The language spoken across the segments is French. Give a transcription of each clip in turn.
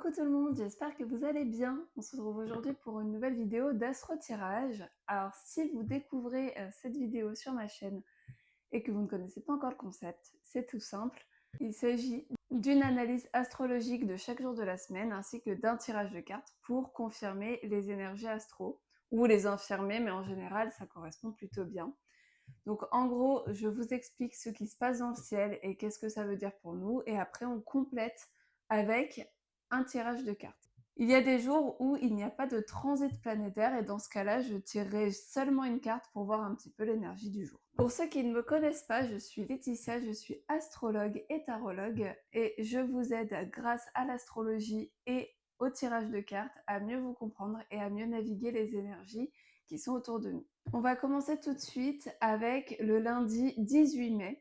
Coucou tout le monde, j'espère que vous allez bien. On se retrouve aujourd'hui pour une nouvelle vidéo d'astro-tirage. Alors si vous découvrez cette vidéo sur ma chaîne et que vous ne connaissez pas encore le concept, c'est tout simple. Il s'agit d'une analyse astrologique de chaque jour de la semaine ainsi que d'un tirage de cartes pour confirmer les énergies astro ou les infirmer, mais en général ça correspond plutôt bien. Donc en gros, je vous explique ce qui se passe dans le ciel et qu'est-ce que ça veut dire pour nous, et après on complète avec un tirage de cartes. Il y a des jours où il n'y a pas de transit planétaire et dans ce cas-là, je tirerai seulement une carte pour voir un petit peu l'énergie du jour. Pour ceux qui ne me connaissent pas, je suis Laetitia, je suis astrologue et tarologue et je vous aide grâce à l'astrologie et au tirage de cartes à mieux vous comprendre et à mieux naviguer les énergies qui sont autour de nous. On va commencer tout de suite avec le lundi 18 mai.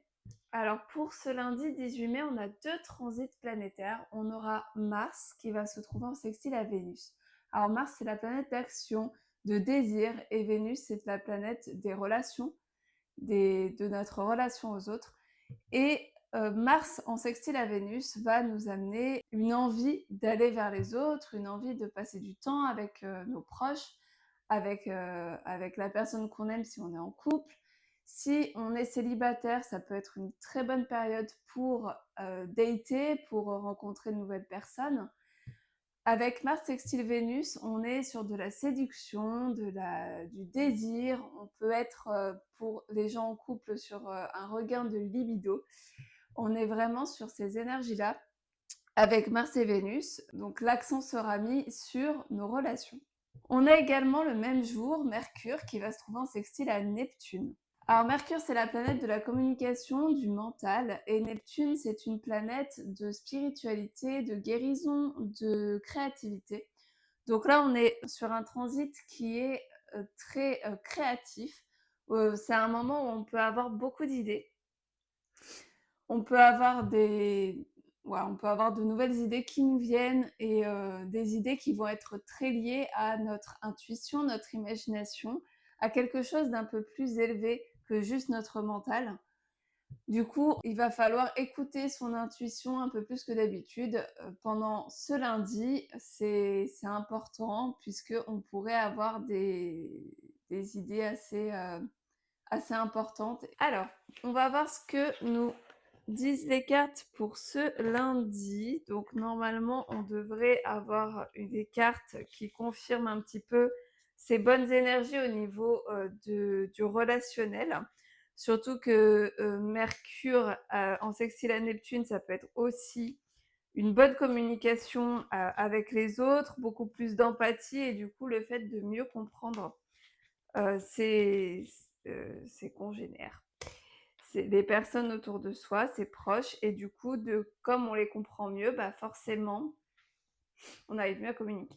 Alors pour ce lundi 18 mai, on a deux transits planétaires. On aura Mars qui va se trouver en sextile à Vénus. Alors Mars, c'est la planète d'action, de désir, et Vénus, c'est la planète des relations, de notre relation aux autres. Et Mars en sextile à Vénus va nous amener une envie d'aller vers les autres, une envie de passer du temps avec nos proches, avec la personne qu'on aime si on est en couple. Si on est célibataire, ça peut être une très bonne période pour dater, pour rencontrer de nouvelles personnes. Avec Mars sextile Vénus, on est sur de la séduction, du désir. On peut être, pour les gens en couple, sur un regain de libido. On est vraiment sur ces énergies-là avec Mars et Vénus. Donc l'accent sera mis sur nos relations. On a également le même jour Mercure qui va se trouver en sextile à Neptune. Alors Mercure, c'est la planète de la communication, du mental, et Neptune, c'est une planète de spiritualité, de guérison, de créativité. Donc là, on est sur un transit qui est très créatif. C'est un moment où on peut avoir beaucoup d'idées. On peut avoir on peut avoir de nouvelles idées qui nous viennent et des idées qui vont être très liées à notre intuition, notre imagination, à quelque chose d'un peu plus élevé que juste notre mental. Du coup, il va falloir écouter son intuition un peu plus que d'habitude pendant ce lundi. C'est important puisqu'on pourrait avoir des idées assez importantes. Alors, on va voir ce que nous disent les cartes pour ce lundi. Donc normalement, on devrait avoir des cartes qui confirment un petit peu ces bonnes énergies au niveau du relationnel. Surtout que Mercure en sextile à Neptune, ça peut être aussi une bonne communication avec les autres, beaucoup plus d'empathie et du coup le fait de mieux comprendre ses congénères. C'est les personnes autour de soi, ses proches, et du coup, comme on les comprend mieux, bah forcément, on arrive mieux à communiquer.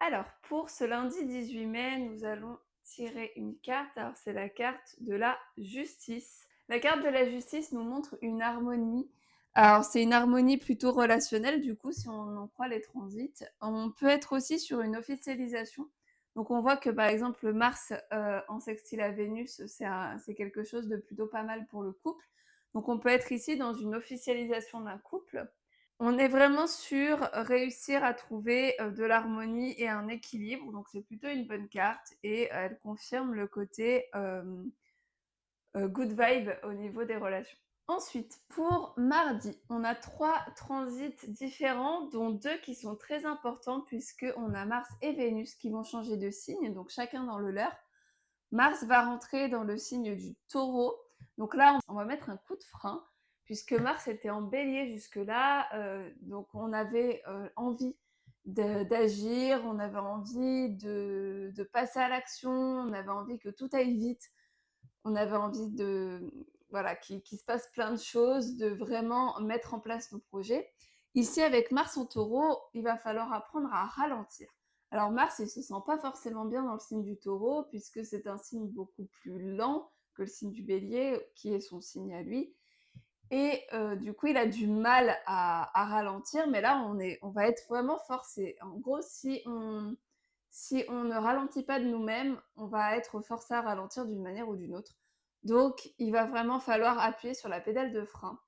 Alors, pour ce lundi 18 mai, nous allons tirer une carte. Alors, c'est la carte de la justice. La carte de la justice nous montre une harmonie. Alors, c'est une harmonie plutôt relationnelle, du coup, si on en croit les transits. On peut être aussi sur une officialisation. Donc, on voit que, par exemple, Mars en sextile à Vénus, c'est quelque chose de plutôt pas mal pour le couple. Donc, on peut être ici dans une officialisation d'un couple. On est vraiment sur réussir à trouver de l'harmonie et un équilibre, donc c'est plutôt une bonne carte et elle confirme le côté good vibe au niveau des relations. Ensuite, pour mardi, on a 3 transits différents, dont 2 qui sont très importants puisqu'on a Mars et Vénus qui vont changer de signe, donc chacun dans le leur. Mars va rentrer dans le signe du Taureau, donc là on va mettre un coup de frein puisque Mars était en Bélier jusque-là, donc on avait envie d'agir, on avait envie de passer à l'action, on avait envie que tout aille vite, on avait envie qu'il se passe plein de choses, de vraiment mettre en place nos projets. Ici, avec Mars en Taureau, il va falloir apprendre à ralentir. Alors Mars, il se sent pas forcément bien dans le signe du Taureau, puisque c'est un signe beaucoup plus lent que le signe du Bélier, qui est son signe à lui. Et du coup, il a du mal à ralentir, mais là, on va être vraiment forcé. En gros, si on ne ralentit pas de nous-mêmes, on va être forcé à ralentir d'une manière ou d'une autre. Donc, il va vraiment falloir appuyer sur la pédale de frein.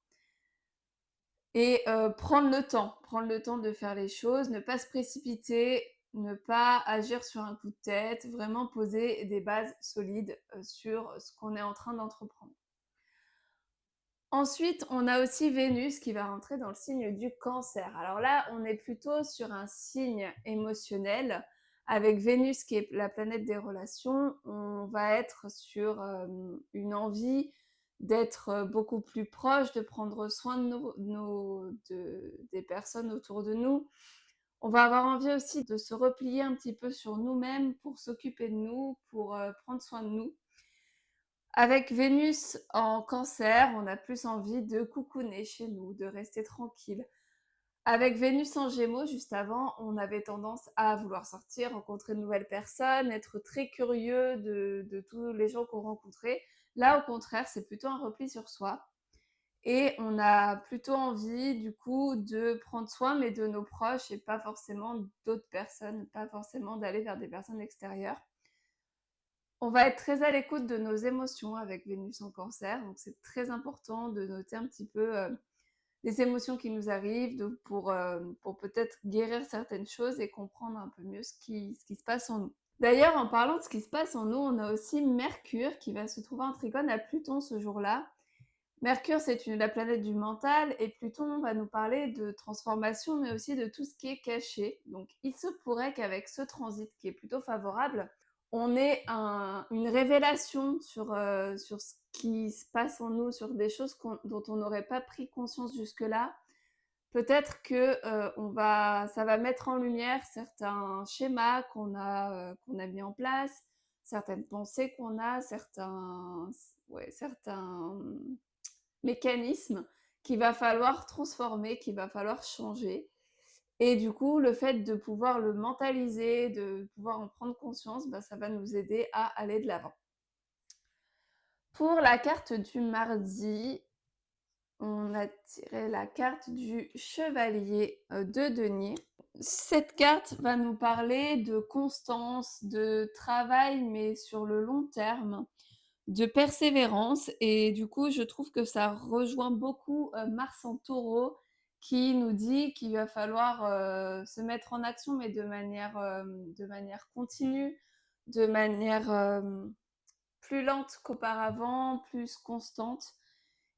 et prendre le temps de faire les choses, ne pas se précipiter, ne pas agir sur un coup de tête, vraiment poser des bases solides, sur ce qu'on est en train d'entreprendre. Ensuite, on a aussi Vénus qui va rentrer dans le signe du Cancer. Alors là, on est plutôt sur un signe émotionnel. Avec Vénus qui est la planète des relations, on va être sur, une envie d'être, beaucoup plus proche, de prendre soin de des personnes autour de nous. On va avoir envie aussi de se replier un petit peu sur nous-mêmes pour s'occuper de nous, pour, prendre soin de nous. Avec Vénus en Cancer, on a plus envie de cocooner chez nous, de rester tranquille. Avec Vénus en Gémeaux, juste avant, on avait tendance à vouloir sortir, rencontrer de nouvelles personnes, être très curieux de tous les gens qu'on rencontrait. Là, au contraire, c'est plutôt un repli sur soi et on a plutôt envie, du coup, de prendre soin, mais de nos proches et pas forcément d'autres personnes, pas forcément d'aller vers des personnes extérieures. On va être très à l'écoute de nos émotions avec Vénus en Cancer, donc c'est très important de noter un petit peu, les émotions qui nous arrivent pour peut-être guérir certaines choses et comprendre un peu mieux ce qui se passe en nous. D'ailleurs, en parlant de ce qui se passe en nous, on a aussi Mercure qui va se trouver en trigone à Pluton ce jour-là. Mercure, c'est la planète du mental et Pluton va nous parler de transformation, mais aussi de tout ce qui est caché. Donc, il se pourrait qu'avec ce transit qui est plutôt favorable, on ait une révélation sur ce qui se passe en nous, sur des choses dont on n'aurait pas pris conscience jusque-là. Peut-être que ça va mettre en lumière certains schémas qu'on a mis en place, certaines pensées qu'on a, certains mécanisme qu'il va falloir transformer, qu'il va falloir changer. Et du coup, le fait de pouvoir le mentaliser, de pouvoir en prendre conscience, bah, ça va nous aider à aller de l'avant. Pour la carte du mardi, on a tiré la carte du chevalier de denier. Cette carte va nous parler de constance, de travail, mais sur le long terme, de persévérance et du coup, je trouve que ça rejoint beaucoup, Mars en Taureau qui nous dit qu'il va falloir, se mettre en action mais de manière continue, de manière, plus lente qu'auparavant, plus constante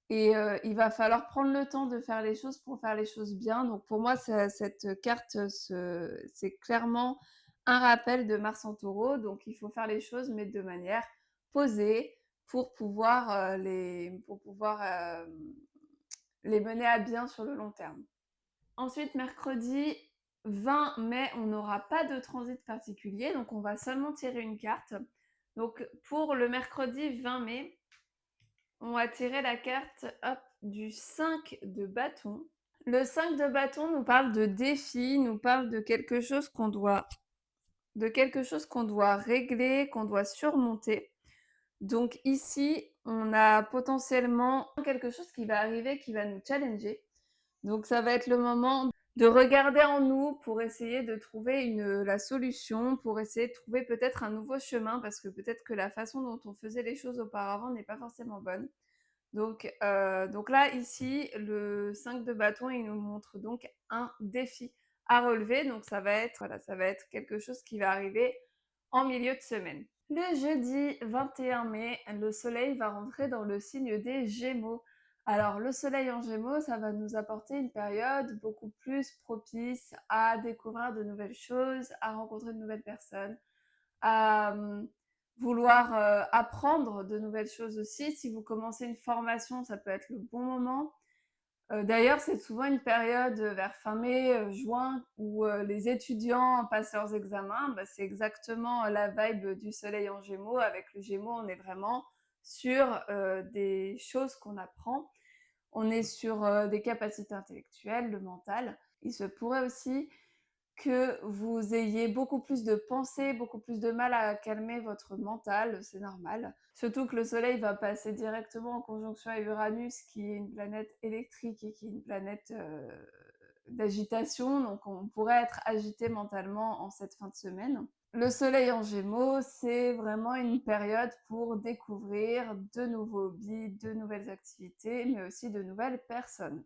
et il va falloir prendre le temps de faire les choses pour faire les choses bien. Donc pour moi, cette carte, c'est clairement un rappel de Mars en Taureau. Donc il faut faire les choses, mais de manière posée pour pouvoir les mener à bien sur le long terme. Ensuite, mercredi 20 mai, on n'aura pas de transit particulier, donc on va seulement tirer une carte. Donc pour le mercredi 20 mai, on va tirer la carte hop, du 5 de bâton. Le 5 de bâton nous parle de défi, nous parle de quelque chose qu'on doit régler, qu'on doit surmonter. Donc ici, on a potentiellement quelque chose qui va arriver, qui va nous challenger. Donc ça va être le moment de regarder en nous pour essayer de trouver la solution, pour essayer de trouver peut-être un nouveau chemin, parce que peut-être que la façon dont on faisait les choses auparavant n'est pas forcément bonne. Donc là, ici, le 5 de bâton, il nous montre donc un défi à relever. Donc ça va être quelque chose qui va arriver en milieu de semaine. Le jeudi 21 mai, le soleil va rentrer dans le signe des Gémeaux. Alors le soleil en Gémeaux, ça va nous apporter une période beaucoup plus propice à découvrir de nouvelles choses, à rencontrer de nouvelles personnes, à vouloir apprendre de nouvelles choses aussi. Si vous commencez une formation, ça peut être le bon moment. D'ailleurs, c'est souvent une période vers fin mai, juin, où les étudiants passent leurs examens. Bah, c'est exactement la vibe du soleil en Gémeaux. Avec le Gémeaux, on est vraiment sur des choses qu'on apprend. On est sur des capacités intellectuelles, le mental. Il se pourrait aussi que vous ayez beaucoup plus de pensées, beaucoup plus de mal à calmer votre mental, c'est normal. Surtout que le Soleil va passer directement en conjonction à Uranus, qui est une planète électrique et qui est une planète d'agitation, donc on pourrait être agité mentalement en cette fin de semaine. Le Soleil en Gémeaux, c'est vraiment une période pour découvrir de nouveaux hobbies, de nouvelles activités, mais aussi de nouvelles personnes.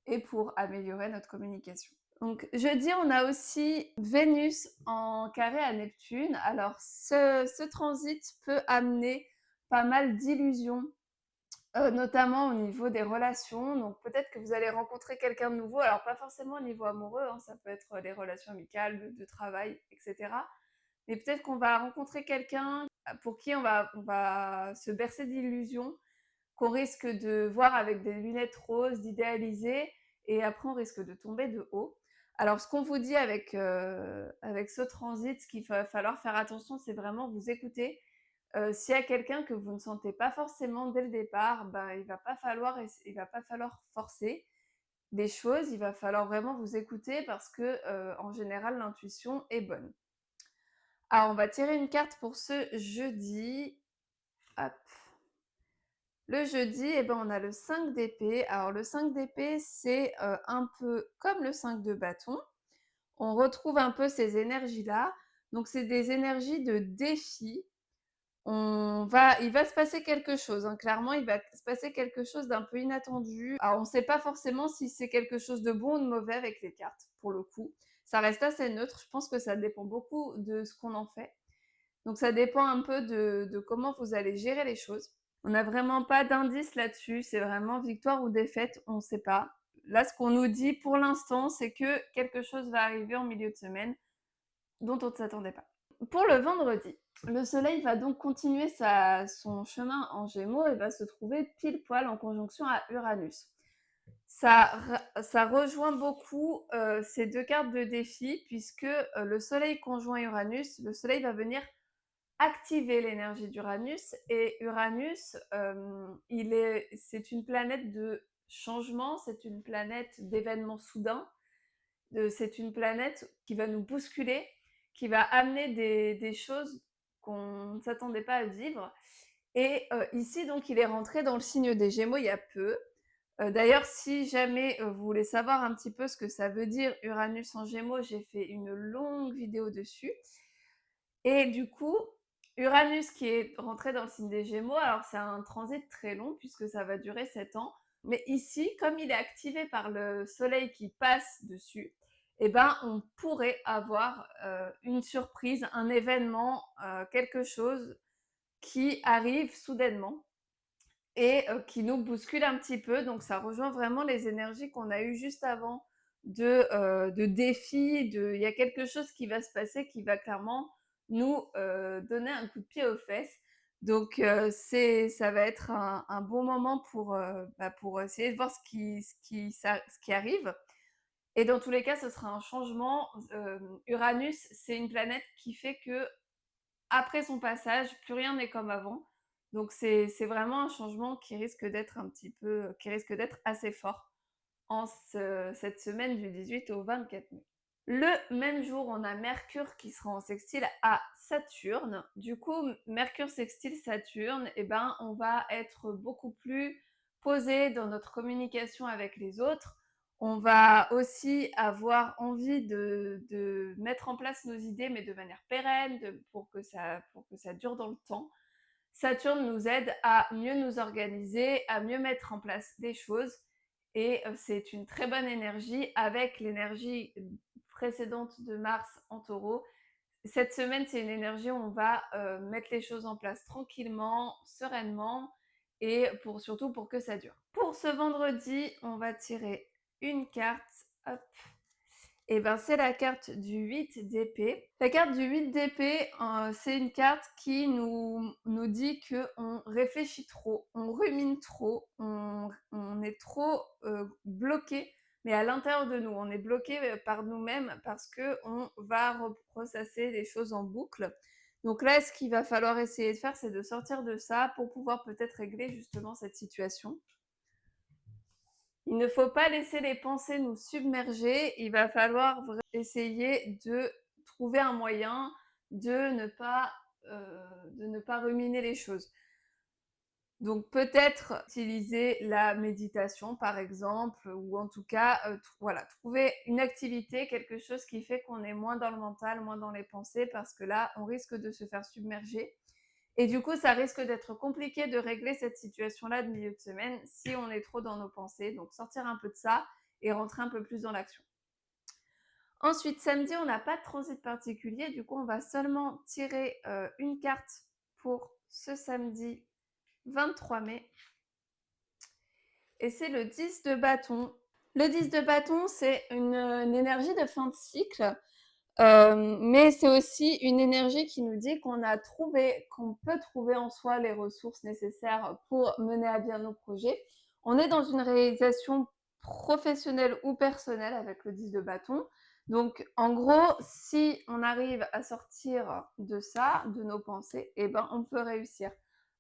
et pour améliorer notre communication. Donc jeudi, on a aussi Vénus en carré à Neptune. Alors ce transit peut amener pas mal d'illusions, notamment au niveau des relations. Donc peut-être que vous allez rencontrer quelqu'un de nouveau, alors pas forcément au niveau amoureux, hein, ça peut être les relations amicales, de travail, etc. Mais peut-être qu'on va rencontrer quelqu'un pour qui on va se bercer d'illusions, qu'on risque de voir avec des lunettes roses, d'idéaliser, et après on risque de tomber de haut. Alors ce qu'on vous dit avec ce transit, ce qu'il va falloir faire attention, c'est vraiment vous écouter. S'il y a quelqu'un que vous ne sentez pas forcément dès le départ, ben, il va pas falloir forcer des choses, il va falloir vraiment vous écouter parce que en général l'intuition est bonne. Alors on va tirer une carte pour ce jeudi. Hop. Le jeudi, eh ben, on a le 5 d'épée. Alors le 5 d'épée, c'est un peu comme le 5 de bâton. On retrouve un peu ces énergies-là. Donc c'est des énergies de défi. Il va se passer quelque chose, hein. Clairement, il va se passer quelque chose d'un peu inattendu. Alors on ne sait pas forcément si c'est quelque chose de bon ou de mauvais avec les cartes, pour le coup. Ça reste assez neutre. Je pense que ça dépend beaucoup de ce qu'on en fait. Donc ça dépend un peu de comment vous allez gérer les choses. On n'a vraiment pas d'indice là-dessus, c'est vraiment victoire ou défaite, on ne sait pas. Là, ce qu'on nous dit pour l'instant, c'est que quelque chose va arriver en milieu de semaine dont on ne s'attendait pas. Pour le vendredi, le soleil va donc continuer son chemin en Gémeaux et va se trouver pile poil en conjonction à Uranus. Ça rejoint beaucoup ces deux cartes de défi, puisque le soleil conjoint Uranus, le soleil va venir activer l'énergie d'Uranus, et Uranus, c'est une planète de changement, c'est une planète d'événements soudains, c'est une planète qui va nous bousculer, qui va amener des choses qu'on ne s'attendait pas à vivre. Et ici, donc, il est rentré dans le signe des Gémeaux il y a peu. D'ailleurs, si jamais vous voulez savoir un petit peu ce que ça veut dire Uranus en Gémeaux, j'ai fait une longue vidéo dessus. Et du coup, Uranus qui est rentré dans le signe des Gémeaux, alors c'est un transit très long puisque ça va durer 7 ans. Mais ici, comme il est activé par le soleil qui passe dessus, eh ben, on pourrait avoir une surprise, un événement, quelque chose qui arrive soudainement et qui nous bouscule un petit peu. Donc ça rejoint vraiment les énergies qu'on a eues juste avant de défis. Il y a quelque chose qui va se passer qui va clairement nous donner un coup de pied aux fesses. Donc ça va être un bon moment pour essayer de voir ce qui arrive. Et dans tous les cas, ce sera un changement. Uranus, c'est une planète qui fait que après son passage, plus rien n'est comme avant. Donc c'est vraiment un changement qui risque d'être qui risque d'être assez fort cette semaine du 18 au 24 mai. Le même jour, on a Mercure qui sera en sextile à Saturne. Du coup, Mercure sextile Saturne, eh ben, on va être beaucoup plus posé dans notre communication avec les autres. On va aussi avoir envie de mettre en place nos idées, mais de manière pérenne, pour que ça dure dans le temps. Saturne nous aide à mieux nous organiser, à mieux mettre en place des choses. Et c'est une très bonne énergie avec l'énergie précédente de Mars en taureau. Cette semaine, c'est une énergie où on va mettre les choses en place tranquillement, sereinement, et surtout pour que ça dure. Pour ce vendredi, on va tirer une carte. Hop. Et ben c'est la carte du 8 d'épée. La carte du 8 d'épée, c'est une carte qui nous dit qu'on réfléchit trop, on rumine trop, on est trop bloqué, mais à l'intérieur de nous. On est bloqué par nous-mêmes parce qu'on va reprocesser les choses en boucle. Donc là, ce qu'il va falloir essayer de faire, c'est de sortir de ça pour pouvoir peut-être régler justement cette situation. Il ne faut pas laisser les pensées nous submerger, il va falloir essayer de trouver un moyen de ne pas ruminer les choses. Donc peut-être utiliser la méditation par exemple, ou en tout cas voilà, trouver une activité, quelque chose qui fait qu'on est moins dans le mental, moins dans les pensées, parce que là on risque de se faire submerger. Et du coup, ça risque d'être compliqué de régler cette situation-là de milieu de semaine si on est trop dans nos pensées. Donc sortir un peu de ça et rentrer un peu plus dans l'action. Ensuite, samedi, on n'a pas de transit particulier, du coup, on va seulement tirer une carte pour ce samedi 23 mai. Et c'est le 10 de bâton. Le 10 de bâton, c'est une énergie de fin de cycle, mais c'est aussi une énergie qui nous dit qu'on peut trouver en soi les ressources nécessaires pour mener à bien nos projets. On est dans une réalisation professionnelle ou personnelle avec le 10 de bâton. Donc, en gros, si on arrive à sortir de ça, de nos pensées, eh ben, on peut réussir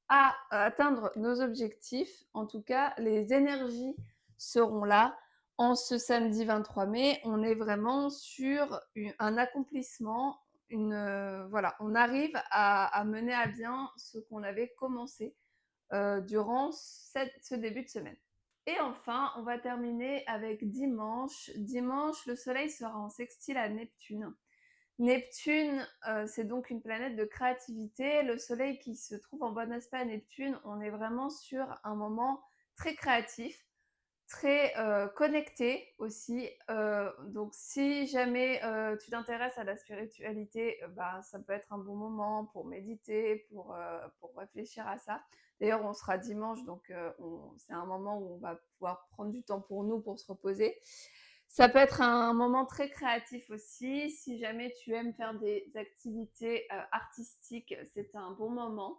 à atteindre nos objectifs. En tout cas, les énergies seront là. En ce samedi 23 mai, on est vraiment sur un accomplissement, voilà, on arrive à mener à bien ce qu'on avait commencé durant ce début de semaine. Et enfin, on va terminer avec dimanche. Dimanche, le soleil sera en sextile à Neptune. Neptune, c'est donc une planète de créativité. Le soleil qui se trouve en bon aspect à Neptune, on est vraiment sur un moment très créatif, très connecté aussi. Donc si jamais tu t'intéresses à la spiritualité, bah, ça peut être un bon moment pour méditer, pour réfléchir à ça. D'ailleurs, on sera dimanche, donc c'est un moment où on va pouvoir prendre du temps pour nous, pour se reposer. Ça peut être un moment très créatif aussi. Si jamais tu aimes faire des activités artistiques, c'est un bon moment.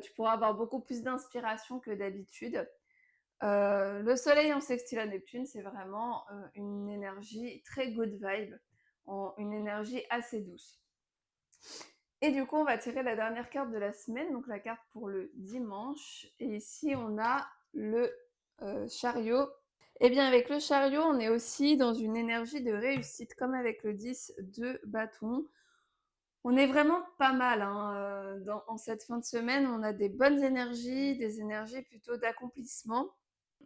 Tu pourras avoir beaucoup plus d'inspiration que d'habitude. Le soleil en sextile à Neptune, c'est vraiment une énergie très good vibe, une énergie assez douce. Et du coup, on va tirer la dernière carte de la semaine, donc la carte pour le dimanche. Et ici, on a le chariot. Et bien, avec le chariot, on est aussi dans une énergie de réussite, comme avec le 10 de bâton. On est vraiment pas mal hein, en cette fin de semaine. On a des bonnes énergies, des énergies plutôt d'accomplissement.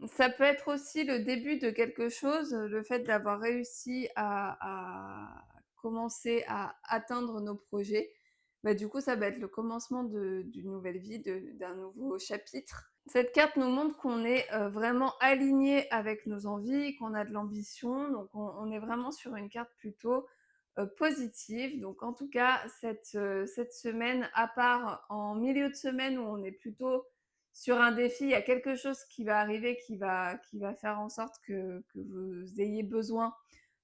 Ça peut être aussi le début de quelque chose, le fait d'avoir réussi à commencer à atteindre nos projets. Bah, du coup, ça va être le commencement d'une nouvelle vie, d'un nouveau chapitre. Cette carte nous montre qu'on est vraiment aligné avec nos envies, qu'on a de l'ambition, donc on est vraiment sur une carte plutôt positive. Donc en tout cas, cette semaine, à part en milieu de semaine où on est plutôt sur un défi, il y a quelque chose qui va arriver qui va faire en sorte que vous ayez besoin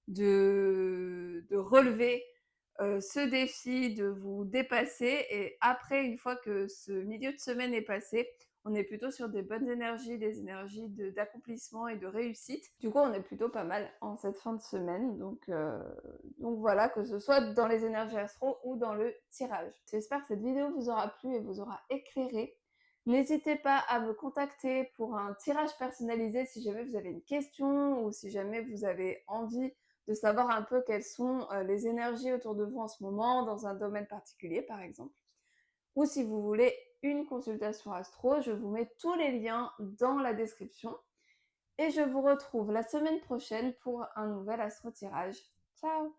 de relever ce défi, de vous dépasser. Et après, une fois que ce milieu de semaine est passé, on est plutôt sur des bonnes énergies, des énergies d'accomplissement et de réussite. Du coup, on est plutôt pas mal en cette fin de semaine. Donc voilà, que ce soit dans les énergies astro ou dans le tirage. J'espère que cette vidéo vous aura plu et vous aura éclairé. N'hésitez pas à me contacter pour un tirage personnalisé si jamais vous avez une question ou si jamais vous avez envie de savoir un peu quelles sont les énergies autour de vous en ce moment, dans un domaine particulier par exemple. Ou si vous voulez une consultation astro, je vous mets tous les liens dans la description. Et je vous retrouve la semaine prochaine pour un nouvel astro tirage. Ciao!